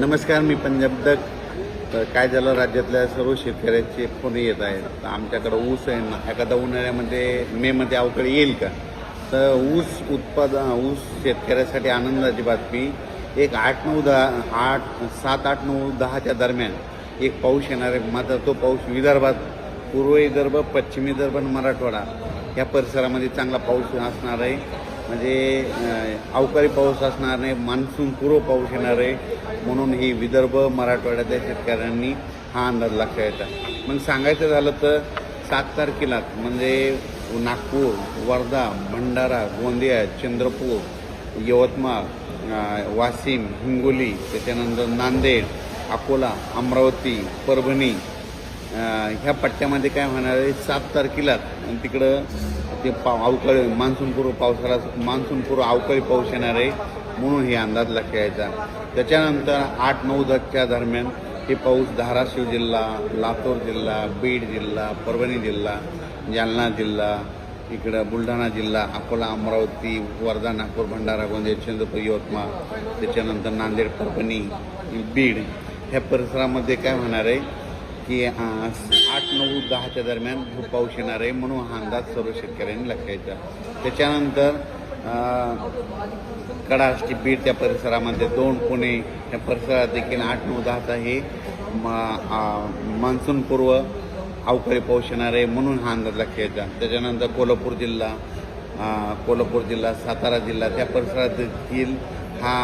नमस्कार, मी पंजाब डक. तर काय झालं, राज्यातल्या सर्व शेतकऱ्याचे फोन येत आहेत. तर आमच्याकडं ऊस आहे ना, एखादा उन्हाळ्यामध्ये मेमध्ये अवकाळी येईल का? तर ऊस शेतकऱ्यासाठी आनंदाची बातमी. एक 7, 8, 9, 10च्या दरम्यान एक पाऊस येणार आहे. मात्र तो पाऊस विदर्भात, पूर्व विदर्भ, पश्चिम विदर्भ आणि मराठवाडा या परिसरामध्ये चांगला पाऊस असणार आहे. म्हणजे अवकाळी पाऊस असणार नाही, मान्सून पूर्व पाऊस येणार आहे. म्हणून ही विदर्भ, मराठवाड्यातल्या शेतकऱ्यांनी हा अंदाज लक्षात येतात. मग सांगायचं झालं तर 7 तारखेला म्हणजे नागपूर, वर्धा, भंडारा, गोंदिया, चंद्रपूर, यवतमाळ, वाशिम, हिंगोली, त्याच्यानंतर नांदेड, अकोला, अमरावती, परभणी ह्या पट्ट्यामध्ये काय होणार आहे, 7 तारखेला तिकडं ते अवकाळी मान्सूनपूर्व अवकाळी पाऊस येणार आहे. म्हणून हे अंदाज लक्षात यायचा. त्याच्यानंतर 8, 9, 10च्या दरम्यान हे पाऊस धाराशिव जिल्हा, लातूर जिल्हा, बीड जिल्हा, परभणी जिल्हा, जालना जिल्हा, इकडं बुलढाणा जिल्हा, अकोला, अमरावती, वर्धा, नागपूर, भंडारा, गोंदिया, चंद्रपूर, यवतमाळ, त्याच्यानंतर नांदेड, परभणी, बीड ह्या परिसरामध्ये काय होणार आहे की 8, 9, 10च्या दरम्यान खूप पाऊस येणार आहे. म्हणून हा अंदाज सर्व शेतकऱ्यांनी लक्षात घ्यायचा. त्याच्यानंतर कडाष्टी, बीड त्या परिसरामध्ये, दौंड, पुणे या परिसरात देखील 8, 9, 10चा हे मान्सूनपूर्व अवकाळी पाऊस येणार आहे. म्हणून हा अंदाज लक्षात घ्यायचा. त्याच्यानंतर कोल्हापूर जिल्हा, सातारा जिल्हा त्या परिसरात देखील हा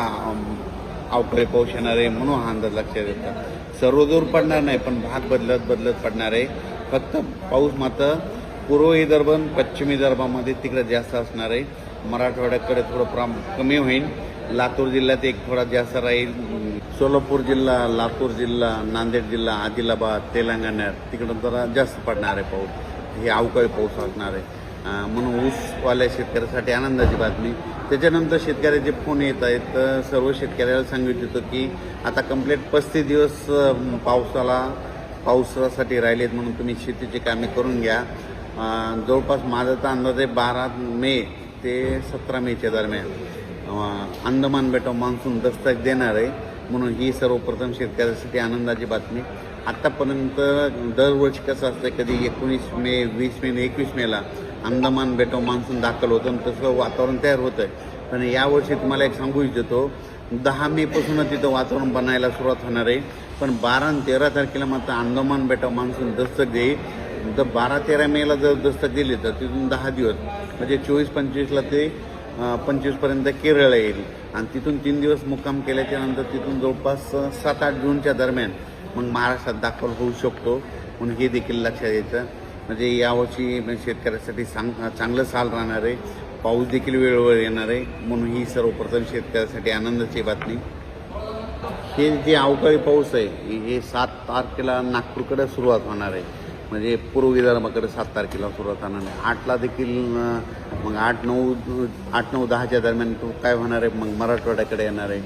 अवकाळी पाऊस येणार आहे. म्हणून हा अंदाज लक्षात येतात. सर्वदूर पडणार नाही, पण भाग बदलत पडणार आहे. फक्त पाऊस मात्र पूर्व विदर्भ, पश्चिम विदर्भामध्ये तिकडे जास्त असणार आहे. मराठवाड्याकडे थोडं कमी होईल. लातूर जिल्ह्यात एक थोडा जास्त राहील. सोलापूर जिल्हा, लातूर जिल्हा, नांदेड जिल्हा, आदिलाबाद, तेलंगणा तिकडं जरा जास्त पडणार आहे पाऊस. हे अवकाळी पाऊस असणार आहे. म्हणून ऊसवाल्या शेतकऱ्यासाठी आनंदाची बातमी. त्याच्यानंतर शेतकऱ्याचे फोन येत आहेत. तर सर्व शेतकऱ्याला सांगितलं होतं की आता कंप्लीट 35 दिवस पावसासाठी राहिलेत, म्हणून तुम्ही शेतीची कामे करून घ्या. जवळपास माझा तर अंदाज आहे 12 मे ते 17 मेच्या दरम्यान अंदमान बेटाव मान्सून दस्तक देणार आहे. म्हणून ही सर्वप्रथम शेतकऱ्यासाठी आनंदाची बातमी. आत्तापर्यंत दरवर्षी कसं असतं, कधी 19 मे, 20 मे, 21 मेला अंदमान बेटाव मान्सून दाखल होतं आणि तसं वातावरण तयार होतं आहे. पण यावर्षी तुम्हाला एक सांगू इच्छितो, 10 मेपासूनच तिथं वातावरण बनायला सुरुवात होणार आहे. पण 12 आणि 13 तारखेला मात्र अंदमान बेटाव मान्सून दस्तक देईल. तर 12-13 मेला जर दस्तक दिली तर तिथून 10 दिवस म्हणजे 24-25ला ते 25पर्यंत केरळला येईल. आणि तिथून 3 दिवस मुक्काम केल्याच्या नंतर तिथून जवळपास 7-8 जूनच्या दरम्यान मग महाराष्ट्रात दाखल होऊ शकतो. म्हणून हे देखील लक्षात घ्यायचं. म्हणजे यावर्षी शेतकऱ्यासाठी चांगलं साल राहणार आहे. पाऊस देखील वेळोवेळी येणार आहे. म्हणून ही सर्वप्रथम शेतकऱ्यासाठी आनंदाची बातमी. हे जे अवकाळी पाऊस आहे हे 7 तारखेला नागपूरकडे सुरुवात होणार आहे. म्हणजे पूर्व विदर्भाकडे 7 तारखेला सुरुवात होणार आहे. 8ला देखील मग 8, 9, 10च्या दरम्यान काय होणार आहे, मग मराठवाड्याकडे येणार आहे.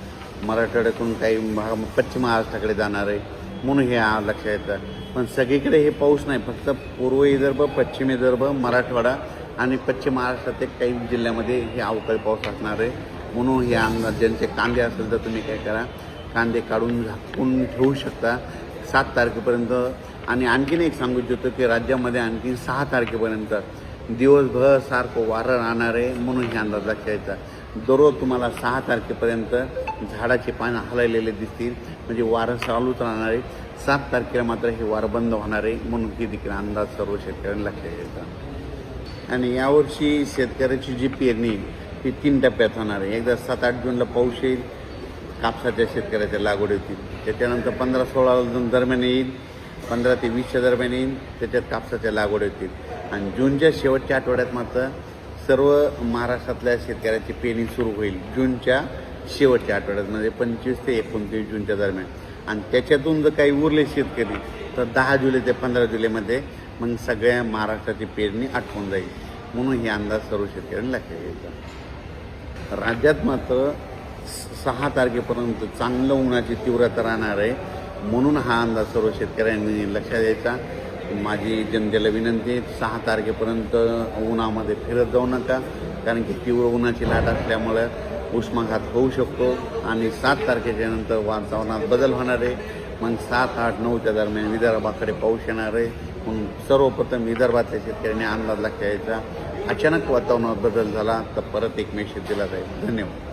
मराठवाड्यातून काही भाग पश्चिम महाराष्ट्राकडे जाणार आहे. म्हणून हे लक्षात येतं. पण सगळीकडे हे पाऊस नाही, फक्त पूर्व विदर्भ, पश्चिम विदर्भ, मराठवाडा आणि पश्चिम महाराष्ट्रात काही जिल्ह्यामध्ये हे अवकाळी पाऊस असणार आहे. म्हणून हे अंदाज, ज्यांचे कांदे असेल तर तुम्ही काय करा, कांदे काढून झाकून ठेवू शकता 7 तारखेपर्यंत. आणि आणखीन एक सांगू इच्छितो की राज्यामध्ये आणखीन 6 तारखेपर्यंत दिवसभर सारखं वारं राहणार आहे. म्हणून हे अंदाज लक्षात यायचा. दररोज तुम्हाला 6 तारखेपर्यंत झाडाची पानं हललेले दिसतील, म्हणजे वारं चालूच राहणार आहे. 7 तारखेला मात्र हे वारं बंद होणार आहे. म्हणून हे देखील अंदाज सर्व शेतकऱ्यांना लक्षात यायचा. आणि यावर्षी शेतकऱ्याची जी पेरणी ही 3 टप्प्यात होणार आहे. एकदा 7-8 जूनला पाऊस येईल, कापसाच्या शेतकऱ्याच्या लागवड होतील. त्याच्यानंतर 15-16 दरम्यान येईल, 15 ते 20च्या दरम्यान येईल, त्याच्यात कापसाच्या लागवड होतील. आणि जूनच्या शेवटच्या आठवड्यात मात्र सर्व महाराष्ट्रातल्या शेतकऱ्याची पेरणी सुरू होईल. जूनच्या शेवटच्या आठवड्यात म्हणजे 25 ते 29 जूनच्या दरम्यान. आणि त्याच्यातून जर काही उरले शेतकरी तर 10 जुलै ते 15 जुलैमध्ये मग सगळ्या महाराष्ट्राची पेरणी आटवून जाईल. म्हणून हे अंदाज सर्व शेतकऱ्यांनी लक्षात घ्यायचा. राज्यात मात्र 6 तारखेपर्यंत चांगलं उन्हाची तीव्रता राहणार आहे. म्हणून हा अंदाज सर्व शेतकऱ्यांनी लक्षात द्यायचा. माझी जनतेला विनंती आहे, 6 तारखेपर्यंत उन्हामध्ये फिरत जाऊ नका, कारण की तीव्र उन्हाची लाट असल्यामुळं उष्माघात होऊ शकतो आणि 7 तारखेच्या नंतर वातावरणात बदल होणार आहे. मग 7, 8, 9च्या दरम्यान विदर्भाकडे पाऊस येणार आहे. म्हणून सर्वप्रथम विदर्भातल्या शेतकऱ्यांनी अंदाज लक्षात घ्यायचा. अचानक वातावरणात बदल झाला तर परत एक मेसेज दिला जाईल. धन्यवाद.